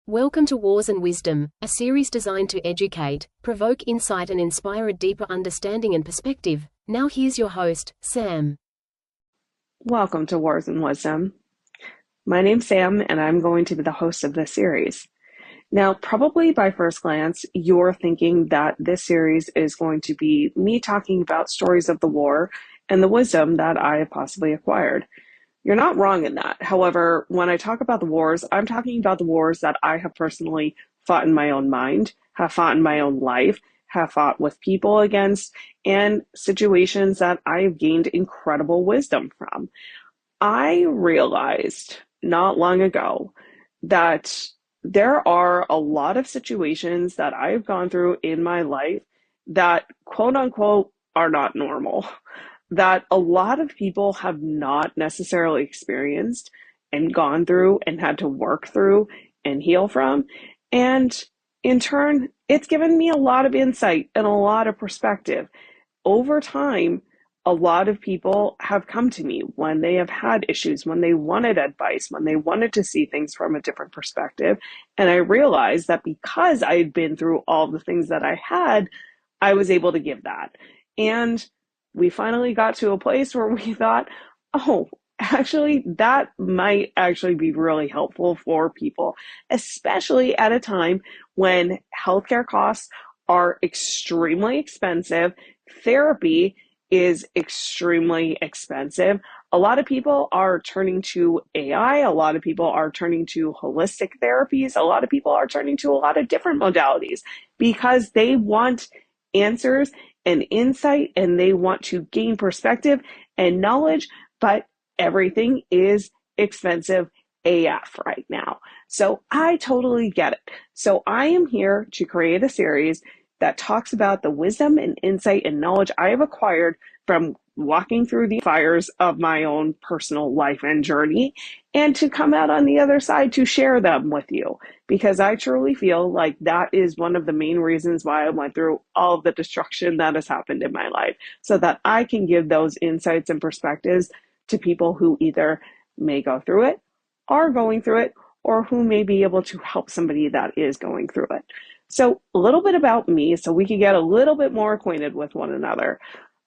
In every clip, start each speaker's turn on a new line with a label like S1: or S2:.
S1: Welcome to Wars and Wisdom, a series designed to educate, provoke insight and inspire a deeper understanding and perspective. Now here's your host, Sam.
S2: Welcome to Wars and Wisdom. My name's Sam, and I'm going to be the host of this series. Now, probably by first glance, you're thinking that this series is going to be me talking about stories of the war and the wisdom that I have possibly acquired. You're not wrong in that. However, when I talk about the wars, I'm talking about the wars that I have personally fought in my own mind, have fought in my own life, have fought with people against, and situations that I have gained incredible wisdom from. I realized not long ago that there are a lot of situations that I've gone through in my life that, quote unquote, are not normal, that a lot of people have not necessarily experienced and gone through and had to work through and heal from. And in turn, it's given me a lot of insight and a lot of perspective. Over time, a lot of people have come to me when they have had issues, when they wanted advice, when they wanted to see things from a different perspective. And I realized that because I had been through all the things that I had, I was able to give that. And we finally got to a place where we thought, oh, actually, that might actually be really helpful for people, especially at a time when healthcare costs are extremely expensive. Therapy is extremely expensive. A lot of people are turning to AI. A lot of people are turning to holistic therapies. A lot of people are turning to a lot of different modalities because they want answers and insight and they want to gain perspective and knowledge, but everything is expensive AF right now. So I totally get it. So I am here to create a series that talks about the wisdom and insight and knowledge I have acquired from walking through the fires of my own personal life and journey, and to come out on the other side to share them with you, because I truly feel like that is one of the main reasons why I went through all of the destruction that has happened in my life, so that I can give those insights and perspectives to people who either may go through it, are going through it, or who may be able to help somebody that is going through it. So a little bit about me so we can get a little bit more acquainted with one another.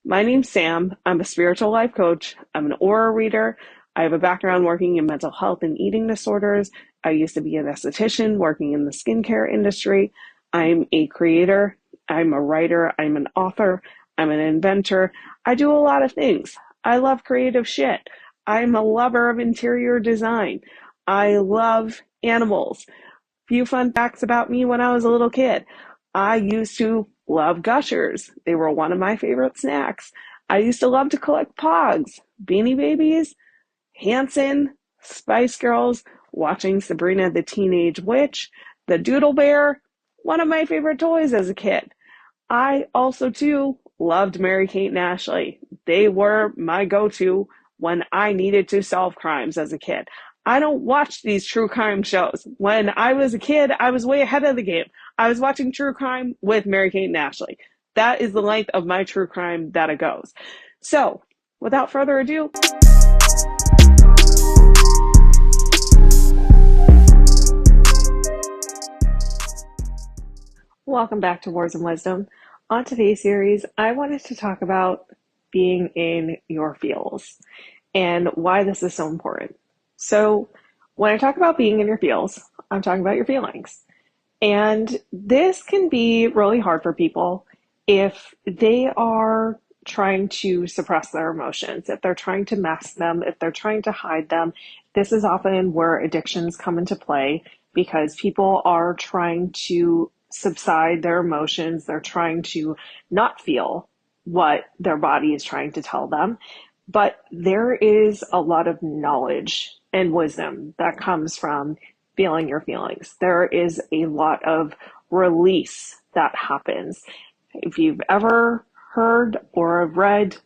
S2: My name's Sam. I'm a spiritual life coach. I'm an aura reader. I have a background working in mental health and eating disorders. I used to be an esthetician working in the skincare industry. I'm a creator. I'm a writer. I'm an author. I'm an inventor. I do a lot of things. I love creative shit. I'm a lover of interior design. I love animals. Few fun facts about me when I was a little kid. I used to love Gushers. They were one of my favorite snacks. I used to love to collect Pogs, Beanie Babies, Hanson, Spice Girls, watching Sabrina the Teenage Witch, the Doodle Bear, one of my favorite toys as a kid. I also, too, loved Mary-Kate and Ashley. They were my go-to when I needed to solve crimes as a kid. I don't watch these true crime shows. When I was a kid, I was way ahead of the game. I was watching true crime with Mary-Kate and Ashley. That is the length of my true crime that it goes. So, without further ado, welcome back to Wars and Wisdom. On today's series, I wanted to talk about being in your feels and why this is so important. So when I talk about being in your feels, I'm talking about your feelings. And this can be really hard for people if they are trying to suppress their emotions, if they're trying to mask them, if they're trying to hide them. This is often where addictions come into play because people are trying to subside their emotions. They're trying to not feel what their body is trying to tell them. But there is a lot of knowledge and wisdom that comes from feeling your feelings. There is a lot of release that happens. If you've ever heard or read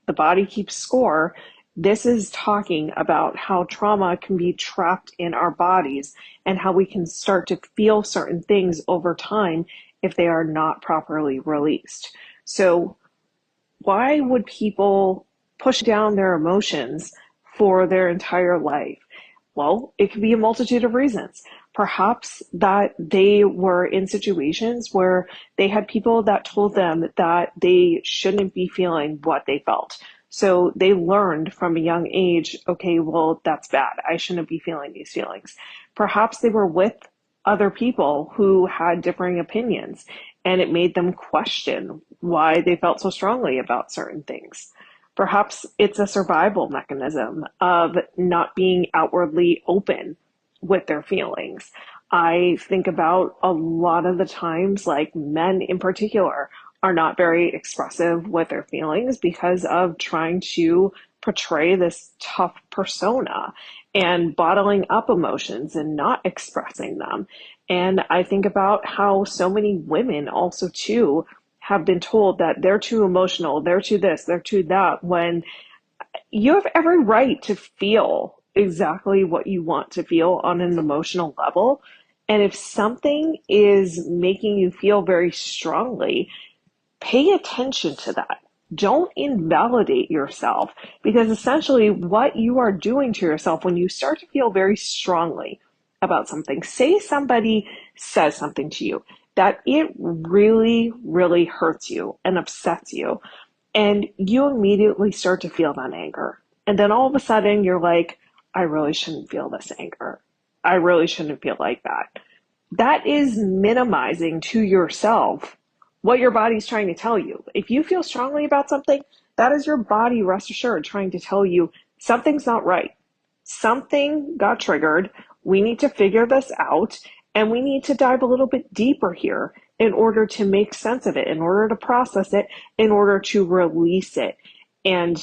S2: The Body Keeps Score, this is talking about how trauma can be trapped in our bodies and how we can start to feel certain things over time if they are not properly released. So why would people push down their emotions for their entire life? Well, it could be a multitude of reasons. Perhaps that they were in situations where they had people that told them that they shouldn't be feeling what they felt. So they learned from a young age, okay, well, that's bad. I shouldn't be feeling these feelings. Perhaps they were with other people who had differing opinions, and it made them question why they felt so strongly about certain things. Perhaps it's a survival mechanism of not being outwardly open with their feelings. I think about a lot of the times, like men in particular, are not very expressive with their feelings because of trying to portray this tough persona and bottling up emotions and not expressing them. And I think about how so many women also too have been told that they're too emotional, they're too this, they're too that, when you have every right to feel exactly what you want to feel on an emotional level. And if something is making you feel very strongly, pay attention to that. Don't invalidate yourself, because essentially what you are doing to yourself when you start to feel very strongly about something, say somebody says something to you that it really, really hurts you and upsets you, and you immediately start to feel that anger. And then all of a sudden you're like, I really shouldn't feel this anger. I really shouldn't feel like that. That is minimizing to yourself what your body's trying to tell you. If you feel strongly about something, that is your body, rest assured, trying to tell you something's not right. Something got triggered. We need to figure this out, and we need to dive a little bit deeper here in order to make sense of it, in order to process it, in order to release it. And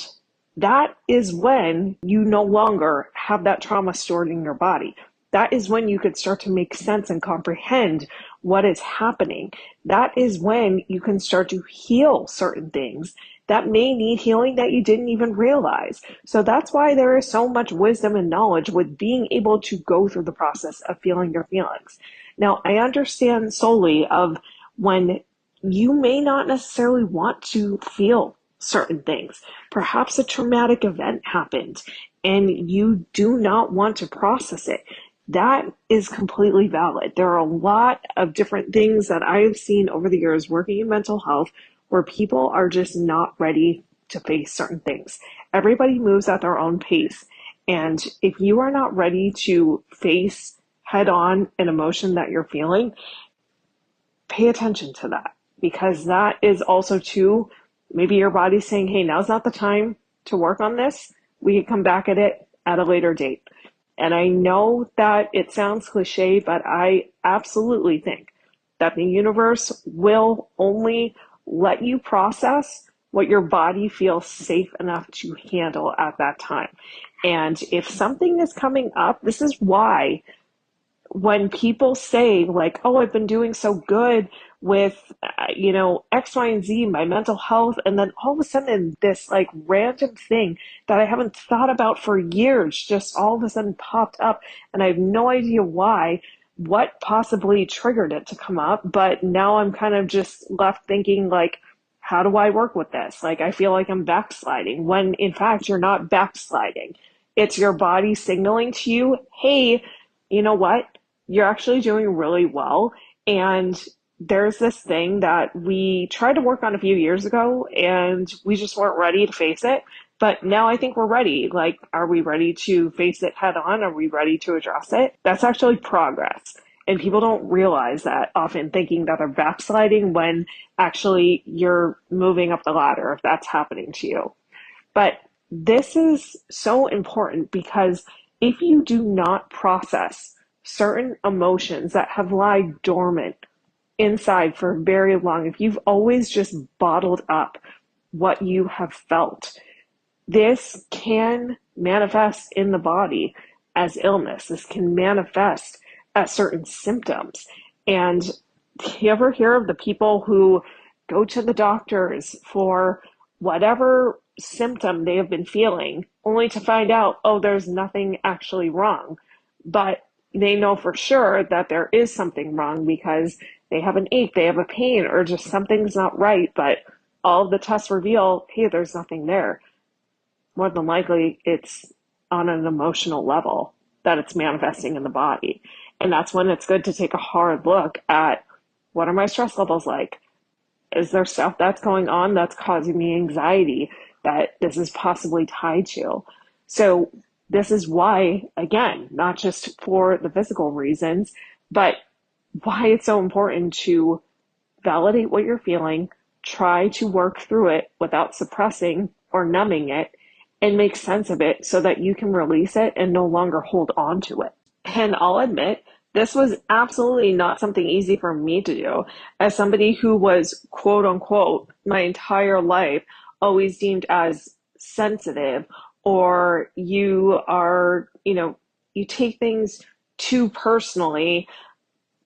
S2: that is when you no longer have that trauma stored in your body. That is when you could start to make sense and comprehend what is happening. That is when you can start to heal certain things that may need healing that you didn't even realize. So that's why there is so much wisdom and knowledge with being able to go through the process of feeling your feelings. Now, I understand solely of when you may not necessarily want to feel certain things. Perhaps a traumatic event happened and you do not want to process it. That is completely valid. There are a lot of different things that I have seen over the years working in mental health where people are just not ready to face certain things. Everybody moves at their own pace. And if you are not ready to face head on an emotion that you're feeling, pay attention to that, because that is also too, maybe your body's saying, hey, now's not the time to work on this. We can come back at it at a later date. And I know that it sounds cliche, but I absolutely think that the universe will only let you process what your body feels safe enough to handle at that time. And if something is coming up, this is why when people say like, oh, I've been doing so good with, X, Y, and Z, my mental health, and then all of a sudden this like random thing that I haven't thought about for years just all of a sudden popped up, and I have no idea why, what possibly triggered it to come up, but now I'm kind of just left thinking like, how do I work with this? Like, I feel like I'm backsliding, when in fact you're not backsliding. It's your body signaling to you, hey, you know what? You're actually doing really well. And there's this thing that we tried to work on a few years ago and we just weren't ready to face it. But now I think we're ready. Like, are we ready to face it head on? Are we ready to address it? That's actually progress. And people don't realize that, often thinking that they're backsliding when actually you're moving up the ladder if that's happening to you. But this is so important because if you do not process certain emotions that have lied dormant inside for very long, if you've always just bottled up what you have felt, this can manifest in the body as illness. This can manifest as certain symptoms. And you ever hear of the people who go to the doctors for whatever symptom they have been feeling, only to find out, oh, there's nothing actually wrong. But they know for sure that there is something wrong because they have an ache, they have a pain, or just something's not right. But all of the tests reveal, hey, there's nothing there. More than likely, it's on an emotional level that it's manifesting in the body. And that's when it's good to take a hard look at, what are my stress levels like? Is there stuff that's going on that's causing me anxiety that this is possibly tied to? So this is why, again, not just for the physical reasons, but why it's so important to validate what you're feeling, try to work through it without suppressing or numbing it, and make sense of it so that you can release it and no longer hold on to it. And I'll admit, this was absolutely not something easy for me to do, as somebody who was, quote unquote, my entire life always deemed as sensitive, or you are, you take things too personally,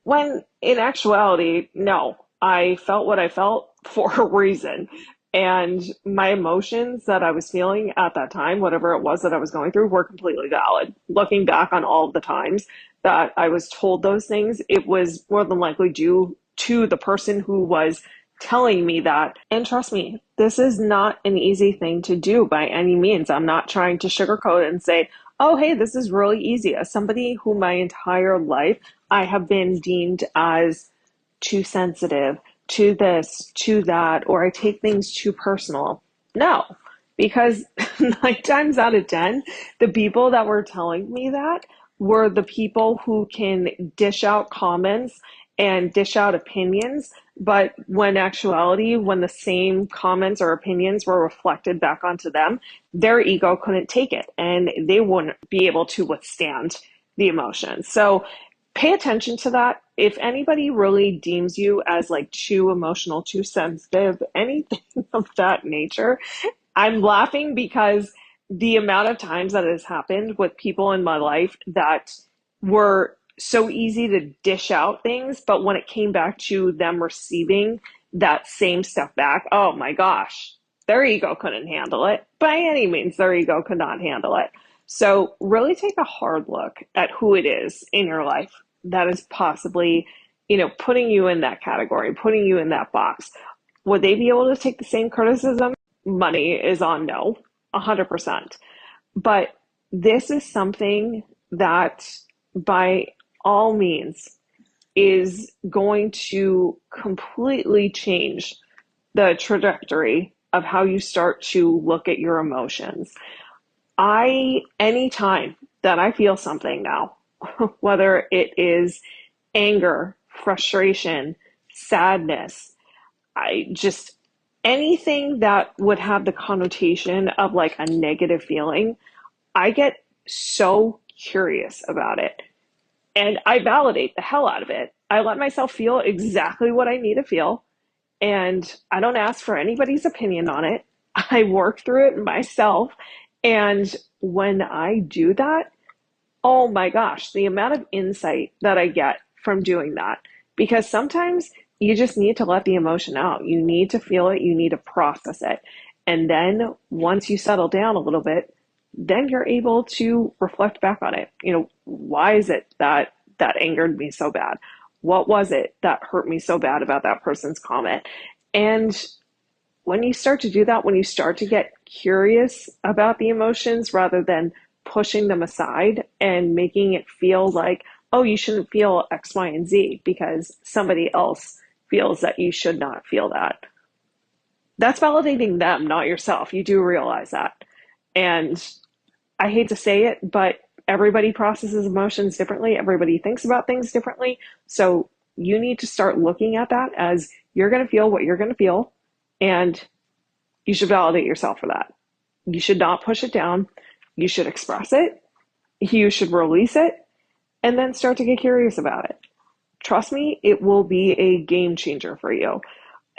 S2: when in actuality, no, I felt what I felt for a reason. And my emotions that I was feeling at that time, whatever it was that I was going through, were completely valid. Looking back on all of the times that I was told those things, it was more than likely due to the person who was telling me that. And trust me, this is not an easy thing to do by any means. I'm not trying to sugarcoat and say, oh, hey, this is really easy. As somebody who my entire life I have been deemed as too sensitive to this, to that, or I take things too personal. No, because 9 times out of 10, the people that were telling me that were the people who can dish out comments and dish out opinions. But when actuality, when the same comments or opinions were reflected back onto them, their ego couldn't take it and they wouldn't be able to withstand the emotions. So pay attention to that. If anybody really deems you as like too emotional, too sensitive, anything of that nature, I'm laughing because the amount of times that has happened with people in my life that were so easy to dish out things, but when it came back to them receiving that same stuff back, oh my gosh, their ego couldn't handle it. By any means, their ego could not handle it. So really take a hard look at who it is in your life that is possibly, putting you in that category, putting you in that box. Would they be able to take the same criticism? Money is on no, 100%. But this is something that by all means is going to completely change the trajectory of how you start to look at your emotions. Anytime that I feel something now, whether it is anger, frustration, sadness, anything that would have the connotation of like a negative feeling, I get so curious about it. And I validate the hell out of it. I let myself feel exactly what I need to feel. And I don't ask for anybody's opinion on it. I work through it myself. And when I do that, oh my gosh, the amount of insight that I get from doing that. Because sometimes you just need to let the emotion out. You need to feel it. You need to process it. And then once you settle down a little bit, then you're able to reflect back on it. Why is it that angered me so bad? What was it that hurt me so bad about that person's comment? And when you start to do that, when you start to get curious about the emotions rather than pushing them aside and making it feel like, oh, you shouldn't feel X, Y, and Z because somebody else feels that you should not feel that. That's validating them, not yourself. You do realize that. And I hate to say it, but everybody processes emotions differently. Everybody thinks about things differently. So you need to start looking at that as you're going to feel what you're going to feel. And you should validate yourself for that. You should not push it down. You should express it. You should release it and then start to get curious about it. Trust me, it will be a game changer for you.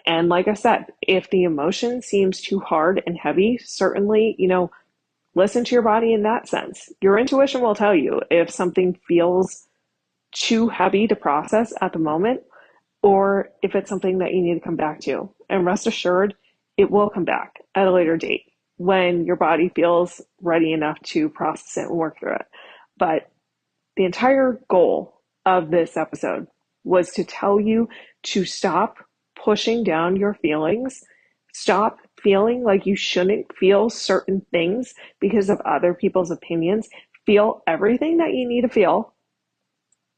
S2: And like I said, if the emotion seems too hard and heavy, certainly, listen to your body in that sense. Your intuition will tell you if something feels too heavy to process at the moment, or if it's something that you need to come back to. And rest assured, it will come back at a later date when your body feels ready enough to process it and work through it. But the entire goal of this episode was to tell you to stop pushing down your feelings. Stop feeling like you shouldn't feel certain things because of other people's opinions. Feel everything that you need to feel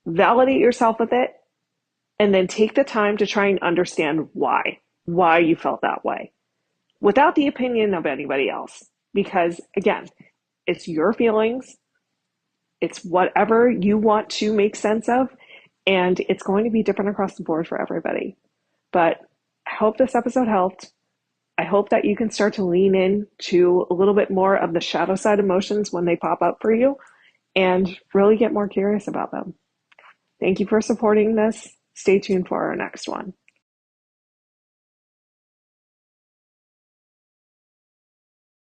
S2: validate yourself with it, and then take the time to try and understand why you felt that way without the opinion of anybody else. Because again, it's your feelings, it's whatever you want to make sense of, and it's going to be different across the board for everybody. But I hope this episode helped. I hope that you can start to lean in to a little bit more of the shadow side emotions when they pop up for you and really get more curious about them. Thank you for supporting this. Stay tuned for our next one.